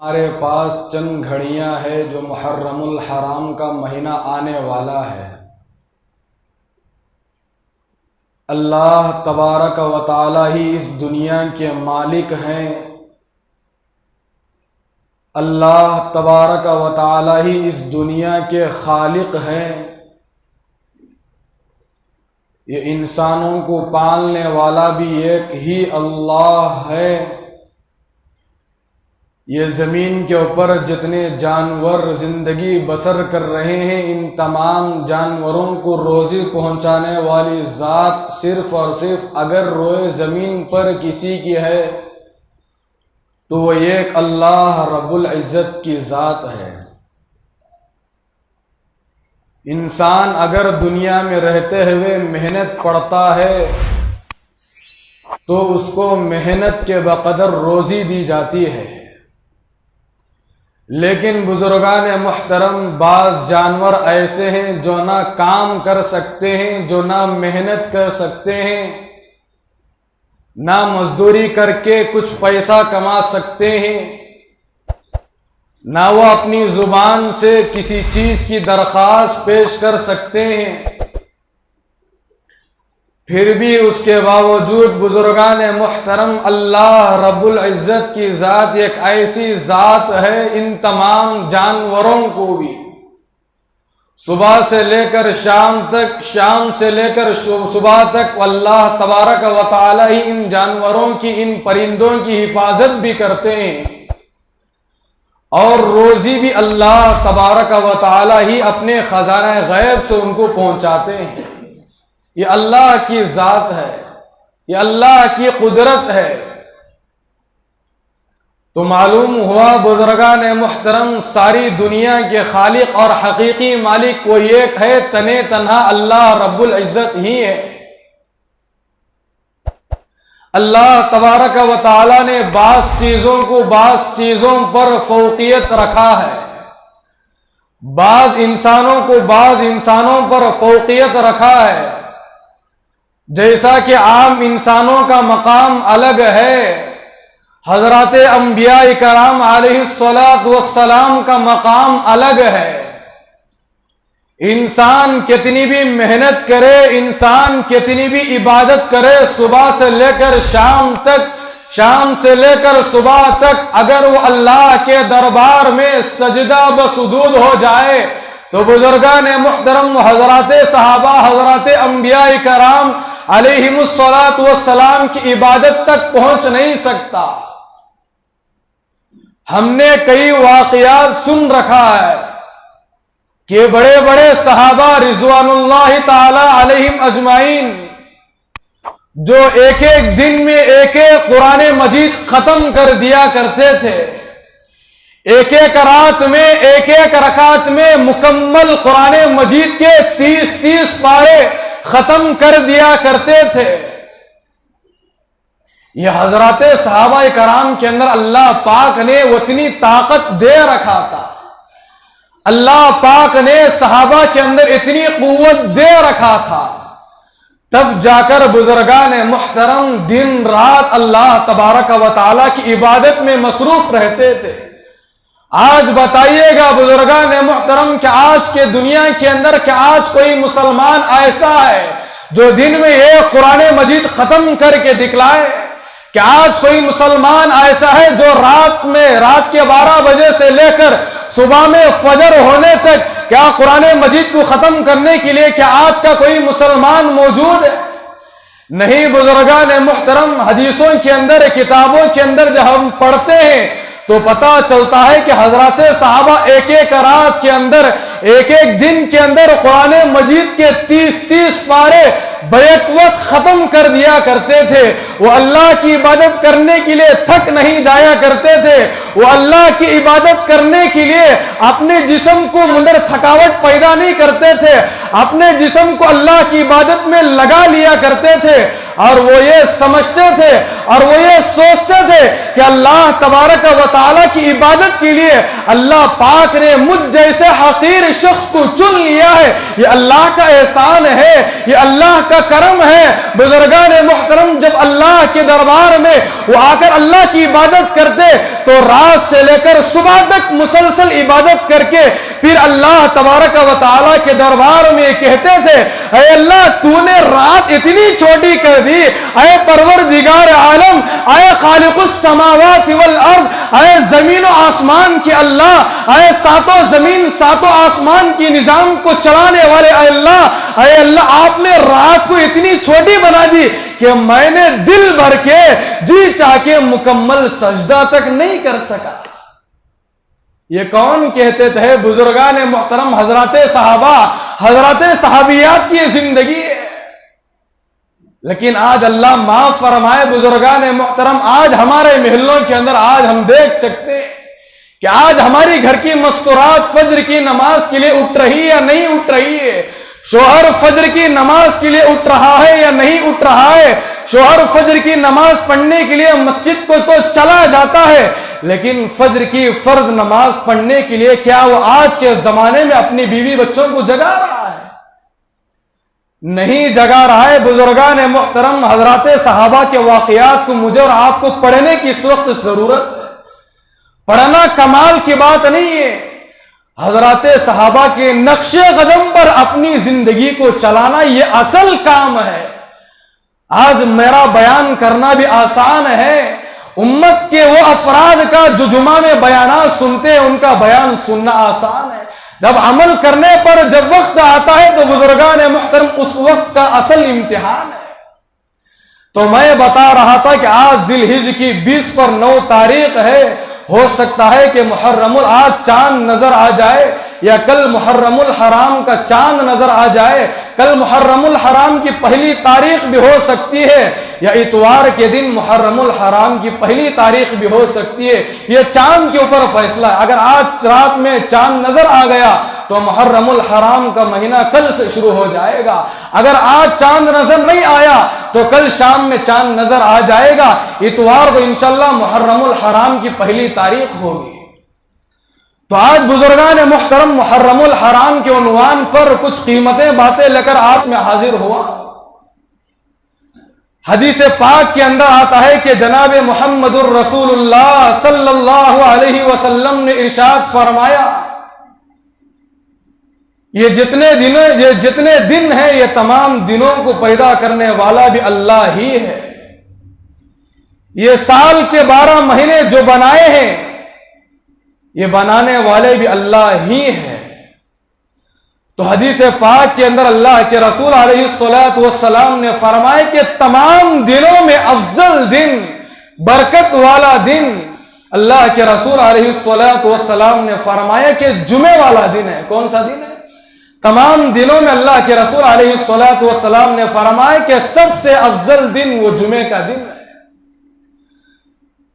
ہمارے پاس چند گھڑیاں ہے جو محرم الحرام کا مہینہ آنے والا ہے۔ اللہ تبارک و تعالی ہی اس دنیا کے مالک ہیں۔ اللہ تبارک و تعالی ہی اس دنیا کے خالق ہیں۔ یہ انسانوں کو پالنے والا بھی ایک ہی اللہ ہے۔ یہ زمین کے اوپر جتنے جانور زندگی بسر کر رہے ہیں، ان تمام جانوروں کو روزی پہنچانے والی ذات صرف اور صرف اگر روئے زمین پر کسی کی ہے تو وہ ایک اللہ رب العزت کی ذات ہے۔ انسان اگر دنیا میں رہتے ہوئے محنت پڑتا ہے تو اس کو محنت کے بقدر روزی دی جاتی ہے، لیکن بزرگان محترم بعض جانور ایسے ہیں جو نہ کام کر سکتے ہیں، جو نہ محنت کر سکتے ہیں، نہ مزدوری کر کے کچھ پیسہ کما سکتے ہیں، نہ وہ اپنی زبان سے کسی چیز کی درخواست پیش کر سکتے ہیں، پھر بھی اس کے باوجود بزرگان محترم اللہ رب العزت کی ذات ایک ایسی ذات ہے، ان تمام جانوروں کو بھی صبح سے لے کر شام تک، شام سے لے کر صبح تک اللہ تبارک و تعالی ہی ان جانوروں کی، ان پرندوں کی حفاظت بھی کرتے ہیں، اور روزی بھی اللہ تبارک و تعالی ہی اپنے خزانہ غیب سے ان کو پہنچاتے ہیں۔ یہ اللہ کی ذات ہے، یہ اللہ کی قدرت ہے۔ تو معلوم ہوا بزرگان محترم ساری دنیا کے خالق اور حقیقی مالک کوئی ایک ہے، تنے تنہا اللہ رب العزت ہی ہے۔ اللہ تبارک و تعالی نے بعض چیزوں کو بعض چیزوں پر فوقیت رکھا ہے، بعض انسانوں کو بعض انسانوں پر فوقیت رکھا ہے۔ جیسا کہ عام انسانوں کا مقام الگ ہے، حضرات انبیاء کرام علیہ السلام کا مقام الگ ہے۔ انسان کتنی بھی محنت کرے، انسان کتنی بھی عبادت کرے، صبح سے لے کر شام تک، شام سے لے کر صبح تک، اگر وہ اللہ کے دربار میں سجدہ بسجود ہو جائے تو بزرگان محترم حضرات صحابہ، حضرات انبیاء کرام علیہم السلام کی عبادت تک پہنچ نہیں سکتا۔ ہم نے کئی واقعات سن رکھا ہے کہ بڑے بڑے صحابہ رضوان اللہ تعالی علیہم اجمعین جو ایک ایک دن میں ایک ایک قرآن مجید ختم کر دیا کرتے تھے، ایک ایک رات میں ایک ایک رکعت میں مکمل قرآن مجید کے 30 پارے ختم کر دیا کرتے تھے۔ یہ حضرات صحابہ کرام کے اندر اللہ پاک نے اتنی طاقت دے رکھا تھا، اللہ پاک نے صحابہ کے اندر اتنی قوت دے رکھا تھا، تب جا کر بزرگان محترم دن رات اللہ تبارک و تعالی کی عبادت میں مصروف رہتے تھے۔ آج بتائیے گا بزرگان محترم کہ آج کے دنیا کے اندر کہ آج کوئی مسلمان ایسا ہے جو دن میں ایک قرآن مجید ختم کر کے دکھلائے؟ کہ آج کوئی مسلمان ایسا ہے جو رات کے 12 بجے سے لے کر صبح میں فجر ہونے تک کیا قرآن مجید کو ختم کرنے کے لیے کیا آج کا کوئی مسلمان موجود ہے؟ نہیں بزرگان محترم، حدیثوں کے اندر، کتابوں کے اندر جب ہم پڑھتے ہیں تو پتہ چلتا ہے کہ حضرات صحابہ ایک ایک رات کے اندر، ایک ایک دن کے اندر قرآن مجید کے 30 پارے بیک وقت ختم کر دیا کرتے تھے۔ وہ اللہ کی عبادت کرنے کے لیے تھک نہیں جایا کرتے تھے، وہ اللہ کی عبادت کرنے کے لیے اپنے جسم کو اندر تھکاوٹ پیدا نہیں کرتے تھے، اپنے جسم کو اللہ کی عبادت میں لگا لیا کرتے تھے۔ اور وہ یہ سمجھتے تھے اور وہ یہ سوچتے تھے کہ اللہ تبارک و تعالیٰ کی عبادت کے لیے اللہ پاک نے مجھ جیسے حقیر شخص کو چن لیا ہے، یہ اللہ کا احسان ہے، یہ اللہ کا کرم ہے۔ بزرگان محترم جب اللہ کے دربار میں وہ آ کر اللہ کی عبادت کرتے تو رات سے لے کر صبح تک مسلسل عبادت کر کے پھر اللہ تبارک و تعالیٰ کے دربار میں کہتے تھے، اے اللہ تو نے رات اتنی چھوٹی کر دی، اے پروردگار عالم، اے خالق السماوات والارض، اے زمین و آسمان کے اللہ، اے ساتوں زمین ساتوں آسمان کی نظام کو چلانے والے اے اللہ آپ نے رات کو اتنی چھوٹی بنا دی کہ میں نے دل بھر کے جی چاہ کے مکمل سجدہ تک نہیں کر سکا۔ یہ کون کہتے تھے؟ بزرگان محترم، حضرات صحابہ، حضرات صحابیات کی زندگی ہے۔ لیکن آج اللہ معاف فرمائے بزرگان محترم، آج ہمارے محلوں کے اندر آج ہم دیکھ سکتے ہیں کہ آج ہماری گھر کی مستورات فجر کی نماز کے لیے اٹھ رہی یا نہیں اٹھ رہی ہے، شوہر فجر کی نماز کے لیے اٹھ رہا ہے یا نہیں اٹھ رہا ہے، شوہر فجر کی نماز پڑھنے کے لیے مسجد کو تو چلا جاتا ہے لیکن فجر کی فرض نماز پڑھنے کے لیے کیا وہ آج کے زمانے میں اپنی بیوی بچوں کو جگا رہا ہے؟ نہیں جگا رہا ہے۔ بزرگان محترم، حضرات صحابہ کے واقعات کو مجھے اور آپ کو پڑھنے کی اس وقت ضرورت ہے۔ پڑھنا کمال کی بات نہیں ہے، حضرات صحابہ کے نقش قدم پر اپنی زندگی کو چلانا یہ اصل کام ہے۔ آج میرا بیان کرنا بھی آسان ہے، امت کے وہ افراد کا جو جمعہ میں بیانات سنتے ہیں ان کا بیان سننا آسان ہے، جب عمل کرنے پر جب وقت آتا ہے تو بزرگان محترم اس وقت کا اصل امتحان ہے۔ تو میں بتا رہا تھا کہ آج ذی الحجہ کی 20 پر 9 تاریخ ہے، ہو سکتا ہے کہ محرم آج چاند نظر آ جائے یا کل محرم الحرام کا چاند نظر آ جائے، کل محرم الحرام کی پہلی تاریخ بھی ہو سکتی ہے یا اتوار کے دن محرم الحرام کی پہلی تاریخ بھی ہو سکتی ہے، یہ چاند کے اوپر فیصلہ ہے۔ اگر آج رات میں چاند نظر آ گیا تو محرم الحرام کا مہینہ کل سے شروع ہو جائے گا، اگر آج چاند نظر نہیں آیا تو کل شام میں چاند نظر آ جائے گا، اتوار کو انشاءاللہ محرم الحرام کی پہلی تاریخ ہوگی۔ تو آج بزرگان محترم محرم الحرام کے عنوان پر کچھ قیمتیں باتیں لے کر آپ میں حاضر ہوا۔ حدیث پاک کے اندر آتا ہے کہ جناب محمد الرسول اللہ صلی اللہ علیہ وسلم نے ارشاد فرمایا، یہ جتنے دن ہیں یہ تمام دنوں کو پیدا کرنے والا بھی اللہ ہی ہے، یہ سال کے 12 مہینے جو بنائے ہیں یہ بنانے والے بھی اللہ ہی ہیں۔ تو حدیث پاک کے اندر اللہ کے رسول علیہ السلام نے فرمایا کہ تمام دنوں میں افضل دن، برکت والا دن، اللہ کے رسول علیہ السلام نے فرمایا کہ جمعے والا دن ہے۔ کون سا دن ہے؟ تمام دنوں میں اللہ کے رسول علیہ السلام نے فرمایا کہ سب سے افضل دن وہ جمعے کا دن ہے۔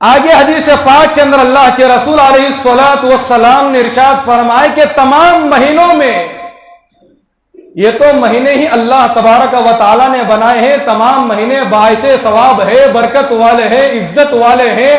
آگے حدیث پاک کے اندر اللہ کے رسول علیہ السلام نے ارشاد فرمایا کہ تمام مہینوں میں، یہ تو مہینے ہی اللہ تبارک و تعالیٰ نے بنائے ہیں، تمام مہینے باعث ثواب ہے، برکت والے ہیں، عزت والے ہیں،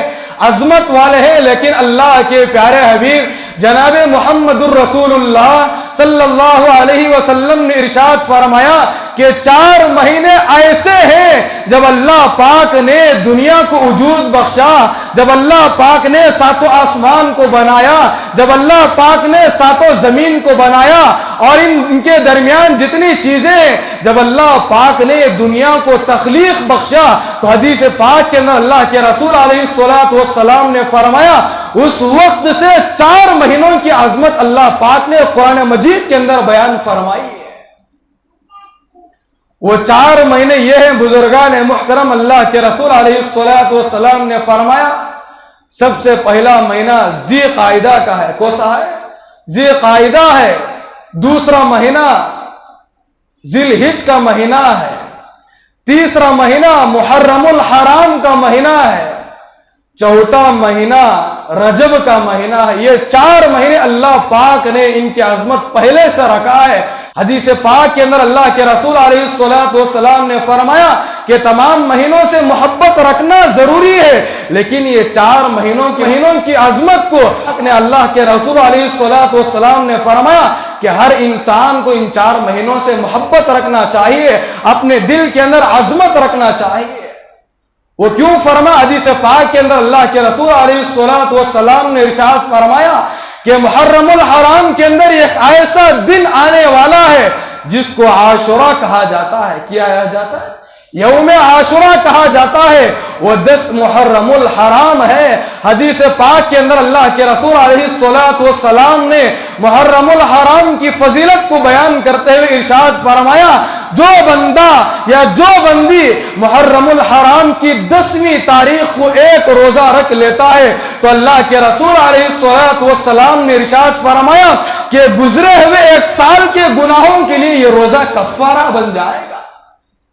عظمت والے ہیں، لیکن اللہ کے پیارے حبیب جناب محمد الرسول اللہ صلی اللہ علیہ وسلم نے ارشاد فرمایا کہ 4 مہینے ایسے ہیں جب اللہ پاک نے دنیا کو وجود بخشا، جب اللہ پاک نے 7 آسمان کو بنایا، جب اللہ پاک نے 7 زمین کو بنایا اور ان کے درمیان جتنی چیزیں، جب اللہ پاک نے دنیا کو تخلیق بخشا تو حدیث پاک کے اندر اللہ کے رسول علیہ السلام نے فرمایا اس وقت سے 4 مہینوں کی عظمت اللہ پاک نے قرآن مجید کے اندر بیان فرمائی ہے۔ وہ 4 مہینے یہ ہیں بزرگان محترم، اللہ کے رسول علیہ السلام نے فرمایا سب سے پہلا مہینہ ذی قعدہ کا ہے۔ کون سا ہے؟ ذی قعدہ ہے۔ دوسرا مہینہ ذی الحجہ کا مہینہ ہے۔ تیسرا مہینہ محرم الحرام کا مہینہ ہے۔ چوتھا مہینہ رجب کا مہینہ ہے۔ یہ 4 مہینے اللہ پاک نے ان کی عظمت پہلے سے رکھا ہے۔ حدیث پاک کے اندر اللہ کے رسول علیہ السلام نے فرمایا کہ تمام مہینوں سے محبت رکھنا ضروری ہے، لیکن یہ 4 مہینوں کی عظمت کو اپنے اللہ کے رسول علیہ السلام نے فرمایا کہ ہر انسان کو ان 4 مہینوں سے محبت رکھنا چاہیے، اپنے دل کے اندر عظمت رکھنا چاہیے۔ وہ کیوں فرمایا؟ حدیث پاک کے اندر اللہ کے رسول علیہ السلام نے ارشاد فرمایا کہ محرم الحرام کے اندر ایک ایسا دن آنے والا ہے جس کو عاشورہ کہا جاتا ہے۔ کیا کہا جاتا ہے؟ یوم عاشورہ کہا جاتا ہے۔ وہ 10 محرم الحرام ہے۔ حدیث پاک کے اندر اللہ کے رسول علیہ السلام نے محرم الحرام کی فضیلت کو بیان کرتے ہوئے ارشاد فرمایا، جو بندہ یا جو بندی محرم الحرام کی 10ویں تاریخ کو ایک روزہ رکھ لیتا ہے تو اللہ کے رسول علیہ السلام نے ارشاد فرمایا کہ گزرے ہوئے 1 سال کے گناہوں کے لیے یہ روزہ کفارہ بن جائے گا۔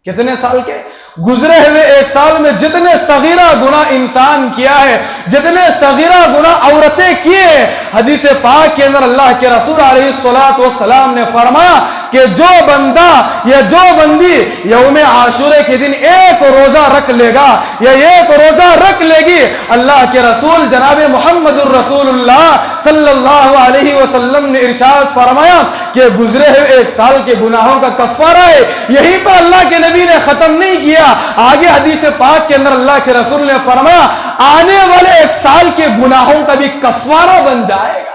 کتنے سال کے؟ گزرے ہوئے 1 سال میں جتنے صغیرہ گناہ انسان کیا ہے، جتنے صغیرہ گناہ عورتیں کیے، حدیث پاک کے اندر اللہ کے رسول علیہ السلام نے فرمایا کہ جو بندہ یا جو بندی یوم عاشورے کے دن ایک روزہ رکھ لے گا یا ایک روزہ رکھ لے گی، اللہ کے رسول جناب محمد الرسول اللہ صلی اللہ علیہ وسلم نے ارشاد فرمایا کہ گزرے ہوئے 1 سال کے گناہوں کا کفارہ ہے۔ یہی پر اللہ کے نبی نے ختم نہیں کیا، آگے حدیث پاک کے اندر اللہ کے رسول نے فرمایا آنے والے 1 سال کے گناہوں کا بھی کفارہ بن جائے گا۔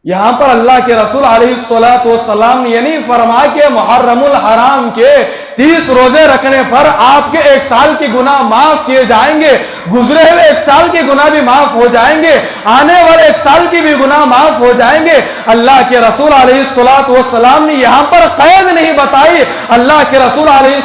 یہاں پر اللہ کے رسول علیہ السلام نے یہ نہیں فرمایا کہ محرم الحرام کے 30 روزے رکھنے پر آپ کے 1 سال کے گناہ معاف کیے جائیں گے، گزرے ہوئے 1 سال کے گناہ بھی معاف ہو جائیں گے، آنے والے 1 سال کے بھی گناہ معاف ہو جائیں گے۔ اللہ کے رسول علیہ السلام نے یہاں پر قید نہیں بتائی۔ اللہ کے رسول علیہ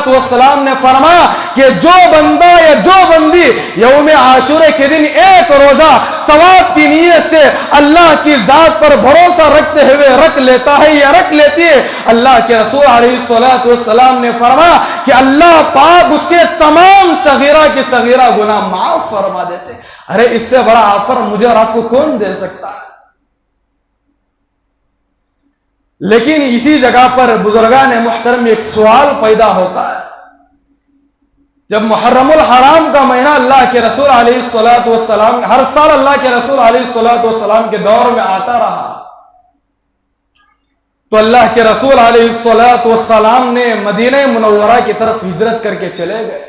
السلام نے فرمایا کہ جو بندہ یا جو بندی یوم عاشورے کے دن ایک روزہ ثواب کی نیت سے اللہ کی ذات پر بھروسہ رکھتے ہوئے رکھ لیتا ہے یا رکھ لیتی ہے، اللہ کے رسول علیہ السلام نے فرمایا کہ اللہ پاک اس کے تمام صغیرہ کے صغیرہ گناہ معاف فرما دیتے۔ ارے اس سے بڑا آفر مجھے اور آپ کو کون دے سکتا ہے؟ لیکن اسی جگہ پر بزرگان محترم ایک سوال پیدا ہوتا ہے، جب محرم الحرام کا مہینہ اللہ کے رسول علیہ السلام ہر سال اللہ کے رسول علیہ السلام کے دور میں آتا رہا تو اللہ کے رسول علیہ السلام نے مدینہ منورہ کی طرف ہجرت کر کے چلے گئے۔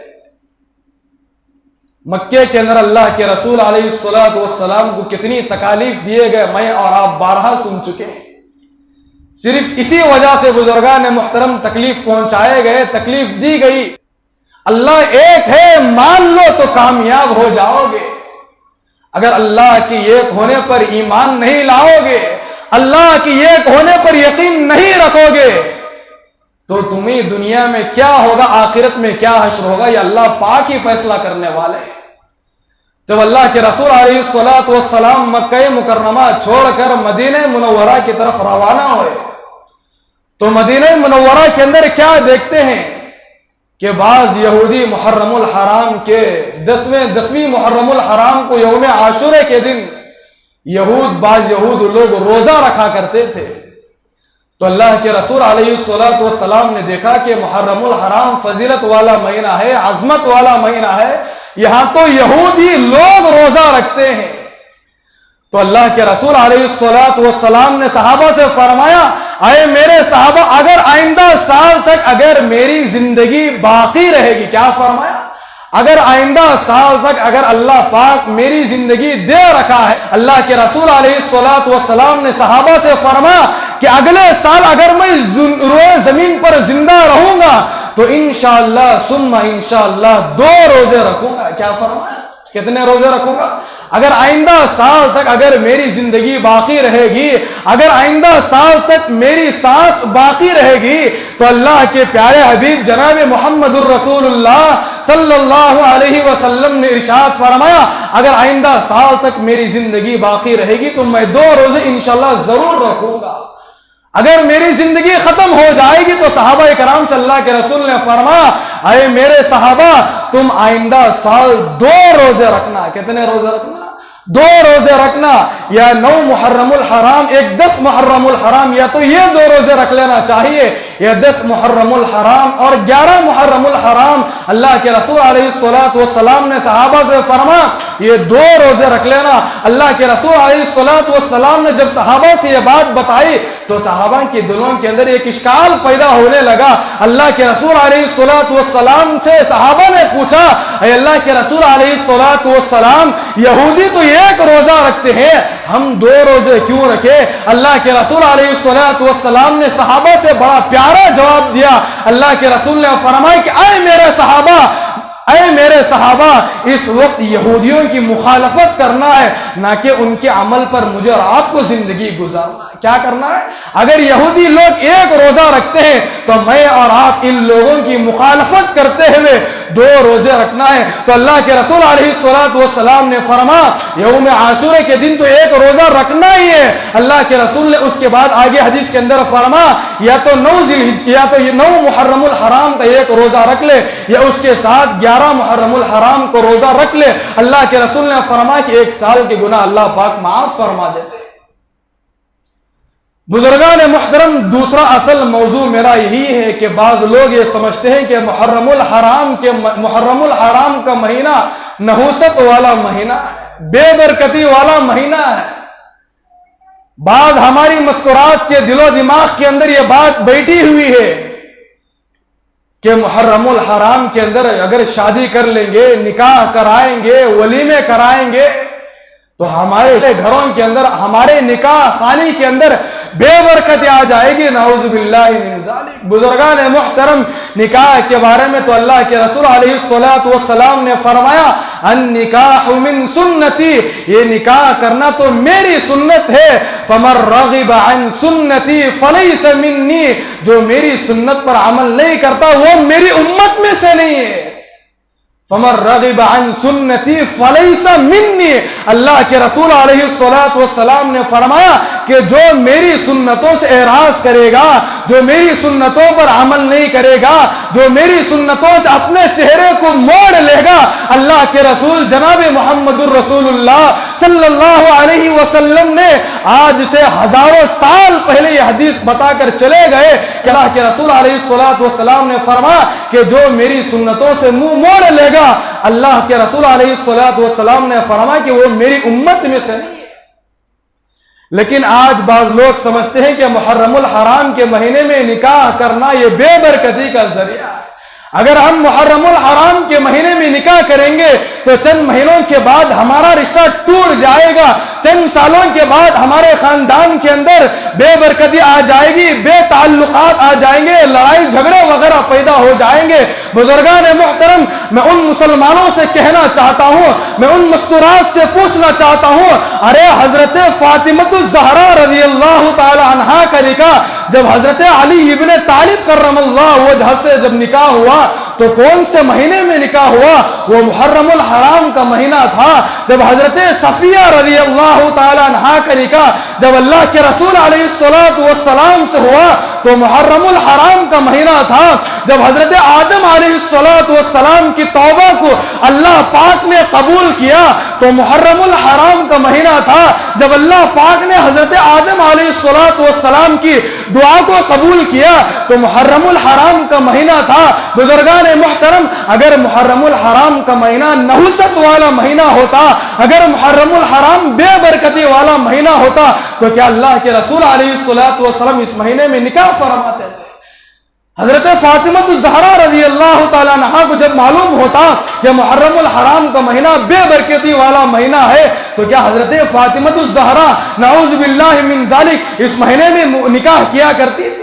مکے کے اندر اللہ کے رسول علیہ السلام کو کتنی تکالیف دیے گئے میں اور آپ بارہا سن چکے ہیں۔ صرف اسی وجہ سے بزرگان محترم تکلیف پہنچائے گئے، تکلیف دی گئی۔ اللہ ایک ہے مان لو تو کامیاب ہو جاؤ گے، اگر اللہ کی ایک ہونے پر ایمان نہیں لاؤ گے، اللہ کی ایک ہونے پر یقین نہیں رکھو گے تو تمہیں دنیا میں کیا ہوگا، آخرت میں کیا حشر ہوگا، یہ اللہ پاک ہی فیصلہ کرنے والے ہیں۔ جب اللہ کے رسول علیہ السلام مکہ مکرمہ چھوڑ کر مدینہ منورہ کی طرف روانہ ہوئے تو مدینہ منورہ کے اندر کیا دیکھتے ہیں کہ بعض یہودی محرم الحرام کے 10ویں محرم الحرام کو یوم عاشورے کے دن بعض یہود لوگ روزہ رکھا کرتے تھے۔ تو اللہ کے رسول علیہ السلام نے دیکھا کہ محرم الحرام فضیلت والا مہینہ ہے، عظمت والا مہینہ ہے، یہاں تو یہودی لوگ روزہ رکھتے ہیں۔ تو اللہ کے رسول علیہ السلام نے صحابہ سے فرمایا، اے میرے صحابہ، اگر آئندہ سال تک اگر میری زندگی باقی رہے گی، کیا فرمایا؟ اگر آئندہ سال تک اگر اللہ پاک میری زندگی دے رکھا ہے، اللہ کے رسول علیہ السلام نے صحابہ سے فرمایا کہ اگلے سال اگر میں روئے زمین پر زندہ رہوں گا تو انشاءاللہ ثم انشاءاللہ 2 روزے رکھوں گا۔ کیا فرمایا؟ کتنے روزے رکھوں گا؟ اگر آئندہ سال تک اگر میری زندگی باقی رہے گی، اگر آئندہ سال تک میری سانس باقی رہے گی تو اللہ کے پیارے حبیب جناب محمد الرسول اللہ صلی اللہ علیہ وسلم نے ارشاد فرمایا اگر آئندہ سال تک میری زندگی باقی رہے گی تو میں 2 روزے انشاءاللہ ضرور رکھوں گا۔ اگر میری زندگی ختم ہو جائے گی تو صحابہ کرام صلی اللہ کے رسول نے فرمایا، اے میرے صحابہ، تم آئندہ سال 2 روزے رکھنا۔ کتنے روزے رکھنا؟ دو روزے رکھنا، یا 9 محرم الحرام ایک 10 محرم الحرام، یا تو یہ 2 روزے رکھ لینا چاہیے، یا 10 محرم الحرام اور 11 محرم الحرام۔ اللہ کے رسول علیہ الصلوۃ والسلام نے صحابہ سے فرمایا یہ 2 روزے رکھ لینا۔ اللہ کے رسول علیہ الصلوۃ والسلام نے جب صحابہ سے یہ بات بتائی تو صحابہ کے دلوں کے اندر ایک اشکال پیدا ہونے لگا۔ اللہ کے رسول علیہ الصلوۃ والسلام سے صحابہ نے پوچھا، اے اللہ کے رسول علیہ الصلوۃ والسلام، یہودی تو ایک روزہ رکھتے ہیں، ہم 2 روزے کیوں رکھے؟ اللہ کے رسول علیہ الصلوۃ والسلام نے صحابہ سے بڑا پیارا جواب دیا۔ اللہ کے رسول نے فرمایا کہ اے میرے صحابہ، اس وقت یہودیوں کی مخالفت کرنا ہے، نہ کہ ان کے عمل پر مجھے اور آپ کو زندگی گزارنا ہے۔ کیا کرنا ہے؟ اگر یہودی لوگ ایک روزہ رکھتے ہیں تو میں اور آپ ان لوگوں کی مخالفت کرتے ہوئے 2 روزے رکھنا ہے۔ تو اللہ کے رسول علیہ الصلوۃ والسلام نے فرمایا یوم عاشورہ کے دن تو ایک روزہ رکھنا ہی ہے۔ اللہ کے رسول نے اس کے بعد آگے حدیث کے اندر فرمایا یا تو 9 محرم الحرام کا ایک روزہ رکھ لے، یا اس کے ساتھ 11 محرم الحرام کو روزہ رکھ لے۔ اللہ کے رسول نے فرمایا کہ 1 سال کے گناہ اللہ پاک معاف فرما دیتے۔ بزرگان محترم، دوسرا اصل موضوع میرا یہی ہے کہ بعض لوگ یہ سمجھتے ہیں کہ محرم الحرام کا مہینہ نحوست والا مہینہ ہے، بے برکتی والا مہینہ ہے۔ بعض ہماری مستورات کے دل و دماغ کے اندر یہ بات بیٹھی ہوئی ہے کہ محرم الحرام کے اندر اگر شادی کر لیں گے، نکاح کرائیں گے، ولیمے کرائیں گے تو ہمارے گھروں کے اندر، ہمارے نکاح خانی کے اندر بے برکتی آ جائے گی، نعوذ باللہ من ذالک۔ بزرگان محترم، نکاح کے بارے میں تو اللہ کے رسول علیہ الصلوۃ والسلام نے فرمایا النکاح من سنتی، یہ نکاح کرنا تو میری سنت ہے، فمن رغب عن سنتی فلیس منی، جو میری سنت پر عمل نہیں کرتا وہ میری امت میں سے نہیں ہے۔ فمن رغب عن سنتی فلیس منی، اللہ کے رسول علیہ الصلوۃ والسلام نے فرمایا کہ جو میری سنتوں سے اعراض کرے گا، جو میری سنتوں پر عمل نہیں کرے گا، جو میری سنتوں سے اپنے چہرے کو موڑ لے گا، اللہ کے رسول جناب محمد الرسول اللہ صلی اللہ علیہ وسلم نے آج سے ہزاروں سال پہلے یہ حدیث بتا کر چلے گئے کہ اللہ کے رسول علیہ الصلوۃ والسلام نے فرمایا کہ جو میری سنتوں سے منہ موڑ لے گا، اللہ کے رسول علیہ الصلوۃ والسلام نے فرمایا کہ وہ میری امت میں سے نہیں ہے۔ لیکن آج بعض لوگ سمجھتے ہیں کہ محرم الحرام کے مہینے میں نکاح کرنا یہ بے برکتی کا ذریعہ ہے۔ اگر ہم محرم الحرام کے مہینے میں نکاح کریں گے تو چند مہینوں کے بعد ہمارا رشتہ ٹوٹ جائے گا، چند سالوں کے بعد ہمارے خاندان کے اندر بے برکتی آ جائے گی، بے تعلقات آ جائیں گے، لڑائی جھگڑے وغیرہ پیدا ہو جائیں گے۔ بزرگان محترم، میں ان مسلمانوں سے کہنا چاہتا ہوں، میں ان مستورات سے پوچھنا چاہتا ہوں، ارے حضرت فاطمہ الزہرا رضی اللہ تعالی عنہا کا نکاح جب حضرت علی ابن طالب کرم اللہ وجہ سے جب نکاح ہوا تو کون سے مہینے میں نکاح ہوا؟ وہ محرم الحرام کا مہینہ تھا۔ جب حضرت صفیہ رضی اللہ تعالی عنہا کا نکاح جب اللہ کے رسول علیہ الصلوۃ والسلام سے ہوا تو محرم الحرام کا مہینہ تھا۔ جب حضرت آدم علیہ الصلوۃ والسلام کی توبہ کو اللہ پاک نے قبول کیا تو محرم الحرام کا مہینہ تھا۔ جب اللہ پاک نے حضرت آدم علیہ الصلوۃ والسلام کی دعا کو قبول کیا تو محرم الحرام کا مہینہ تھا۔ بزرگان محترم، اگر محرم الحرام کا مہینہ نحوست والا مہینہ ہوتا، اگر محرم الحرام بے برکتی والا مہینہ ہوتا تو کیا اللہ کے رسول علیہ الصلوۃ والسلام اس مہینے میں نکاح فرماتے تھے؟ حضرت فاطمہ الزہرا رضی اللہ تعالیٰ عنہا کو جب معلوم ہوتا کہ محرم الحرام کا مہینہ بے برکتی والا مہینہ ہے تو کیا حضرت فاطمہ الزہرا نعوذ باللہ من ذالک اس مہینے میں نکاح کیا کرتی تھی؟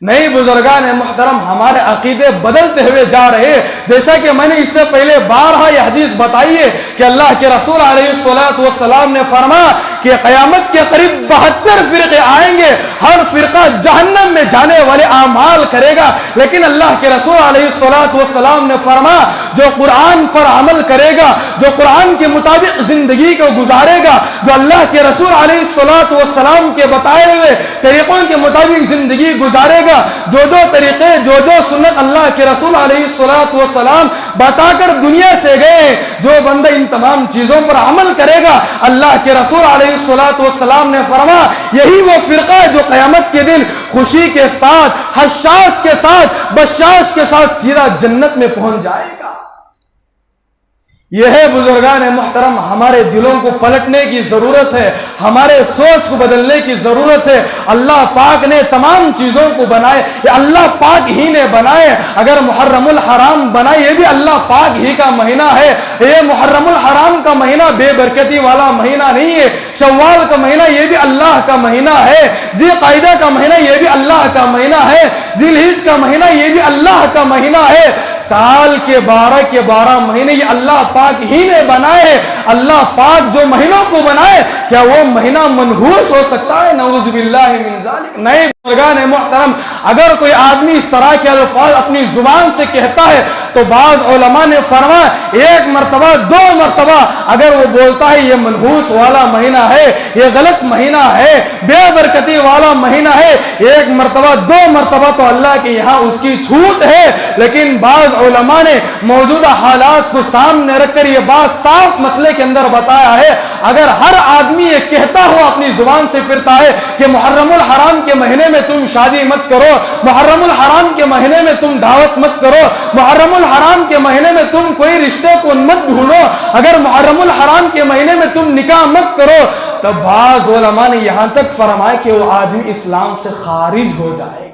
نہیں بزرگان محترم، ہمارے عقیدے بدلتے ہوئے جا رہے، جیسا کہ میں نے اس سے پہلے بارہا یہ حدیث بتائی ہے کہ اللہ کے رسول علیہ الصلوۃ والسلام نے فرمایا کہ قیامت کے قریب 72 فرقے آئیں گے، ہر فرقہ جہنم میں جانے والے اعمال کرے گا، لیکن اللہ کے رسول علیہ الصلوۃ والسلام نے فرمایا جو قرآن پر عمل کرے گا، جو قرآن کے مطابق زندگی کو گزارے گا، جو اللہ کے رسول علیہ الصلوۃ والسلام کے بتائے ہوئے طریقوں کے مطابق زندگی گزارے گا، جو طریقے جو سنت اللہ کے رسول علیہ الصلوۃ والسلام بتا کر دنیا سے گئے، جو بندہ ان تمام چیزوں پر عمل کرے گا، اللہ کے رسول علیہ الصلوۃ والسلام نے فرمایا یہی وہ فرقہ ہے جو قیامت کے دن خوشی کے ساتھ، حشاش کے ساتھ، بشاش کے ساتھ سیدھا جنت میں پہنچ جائے گا۔ یہ ہے بزرگان محترم، ہمارے دلوں کو پلٹنے کی ضرورت ہے، ہمارے سوچ کو بدلنے کی ضرورت ہے۔ اللہ پاک نے تمام چیزوں کو بنائے، یہ اللہ پاک ہی نے بنائے۔ اگر محرم الحرام بنائے، یہ بھی اللہ پاک ہی کا مہینہ ہے۔ یہ محرم الحرام کا مہینہ بے برکتی والا مہینہ نہیں ہے۔ شوال کا مہینہ یہ بھی اللہ کا مہینہ ہے۔ ذی قعدہ کا مہینہ یہ بھی اللہ کا مہینہ ہے۔ ذی الحجہ کا مہینہ یہ بھی اللہ کا مہینہ ہے۔ سال کے 12 کے 12 مہینے یہ اللہ پاک ہی نے بنائے۔ اللہ پاک جو مہینوں کو بنائے، کیا وہ مہینہ منحوس ہو سکتا ہے؟ نعوذ باللہ من ذالک۔ نہیں بزرگان محترم، اگر کوئی آدمی اس طرح کے الفاظ اپنی زبان سے کہتا ہے تو بعض علماء نے فرمایا ایک مرتبہ، 2 مرتبہ اگر وہ بولتا ہے یہ منحوس والا مہینہ ہے، یہ غلط مہینہ ہے، بے برکتی والا مہینہ ہے، 1 مرتبہ 2 مرتبہ تو اللہ کے یہاں اس کی چھوٹ ہے۔ لیکن بعض علماء نے موجودہ حالات کو سامنے رکھ کر یہ بات صاف مسئلے کے اندر بتایا ہے، اگر ہر آدمی یہ کہتا ہو اپنی زبان سے پھرتا ہے کہ محرم الحرام کے مہینے میں تم شادی مت کرو، محرم الحرام کے مہینے میں تم دعوت مت کرو، محرم الحرام کے مہینے میں تم کوئی رشتے کو مت ڈھونڈو، اگر محرم الحرام کے مہینے میں تم نکاح مت کرو، تب بعض علماء نے یہاں تک فرمایا کہ وہ آدمی اسلام سے خارج ہو جائے۔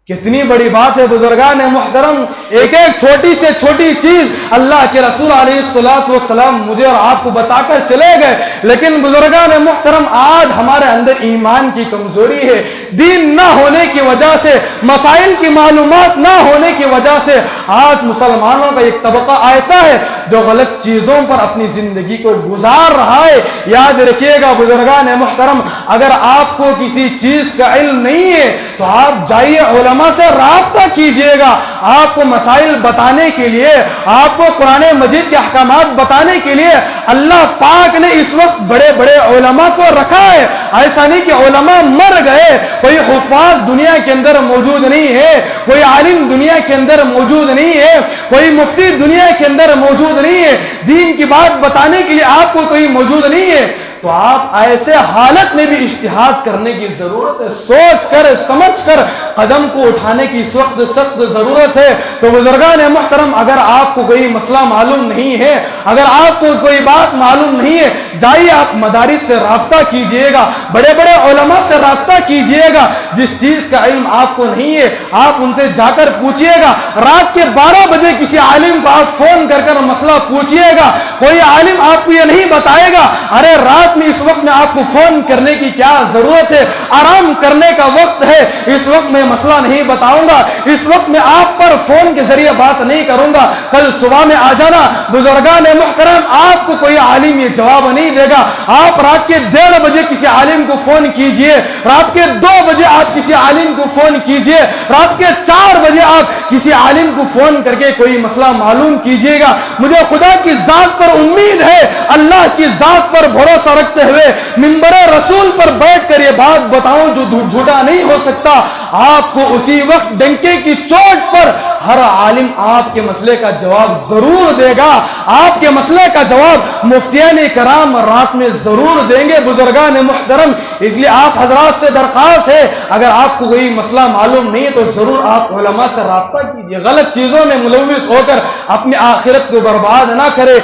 کتنی بڑی بات ہے بزرگان محترم، ایک ایک چھوٹی سے چھوٹی چیز اللہ کے رسول علیہ الصلوۃ والسلام مجھے اور آپ کو بتا کر چلے گئے۔ لیکن بزرگان محترم، آج ہمارے اندر ایمان کی کمزوری ہے، دین نہ ہونے کی وجہ سے، مسائل کی معلومات نہ ہونے کی وجہ سے آج مسلمانوں کا ایک طبقہ ایسا ہے جو غلط چیزوں پر اپنی زندگی کو گزار رہا ہے۔ یاد رکھیے گا بزرگان محترم، اگر آپ کو کسی چیز کا علم نہیں ہے تو آپ جائیے علماء سے رابطہ کیجئے گا، آپ کو مسائل بتانے کے لیے، آپ کو قرآن مجید کے احکامات بتانے کے لیے اللہ پاک نے اس وقت بڑے بڑے علماء کو رکھا ہے۔ ایسا نہیں کہ علماء مر گئے، کوئی حفاظ دنیا کے اندر موجود نہیں ہے، کوئی عالم دنیا کے اندر موجود نہیں ہے، کوئی مفتی دنیا کے اندر موجود نہیں ہے، دین کی بات بتانے کے لیے آپ کو کوئی موجود نہیں ہے، تو آپ ایسے حالت میں بھی اجتہاد کرنے کی ضرورت ہے، سوچ کر سمجھ کر قدم کو اٹھانے کی اس وقت سخت ضرورت ہے۔ تو بزرگان محترم، اگر آپ کو کوئی مسئلہ معلوم نہیں ہے، اگر آپ کو کوئی بات معلوم نہیں ہے، جائیے آپ مدارس سے رابطہ کیجئے گا، بڑے بڑے علماء سے رابطہ کیجئے گا۔ جس چیز کا علم آپ کو نہیں ہے آپ ان سے جا کر پوچھئے گا، رات کے 12 بجے کسی عالم کو آپ فون کر کر مسئلہ پوچھئے گا، کوئی عالم آپ کو یہ نہیں بتائے گا ارے رات میں اس وقت میں آپ کو فون کرنے کی کیا ضرورت ہے، آرام کرنے کا وقت ہے، اس وقت میں مسئلہ نہیں بتاؤں گا، اس وقت میں آپ پر فون کے ذریعے بات نہیں کروں گا، کل صبح میں آ جانا۔ بزرگان محترم، آپ کو کوئی عالم یہ جواب نہیں دے گا۔ آپ رات کے 1:30 بجے کسی عالم کو فون کیجئے، رات کے 2 بجے آپ کسی عالم کو فون کیجئے، رات کے 4 بجے آپ کسی عالم کو فون کر کے کوئی مسئلہ معلوم کیجئے گا۔ مجھے خدا کی ذات پر امید ہے، اللہ کی ذات پر بھروسہ رکھتے ہوئے منبر رسول پر بیٹھ کر یہ بات بتاؤں جو جھوٹا نہیں ہو سکتا، آپ کو اسی وقت ڈنکے کی چوٹ پر ہر عالم آپ کے مسئلے کا جواب ضرور دے گا، آپ کے مسئلے کا جواب مفتیان کرام رات میں ضرور دیں گے۔ بزرگان محترم، اس لیے آپ حضرات سے درخواست ہے، اگر آپ کو کوئی مسئلہ معلوم نہیں تو ضرور آپ علماء سے رابطہ کیجیے، غلط چیزوں میں ملوث ہو کر اپنی آخرت کو برباد نہ کرے۔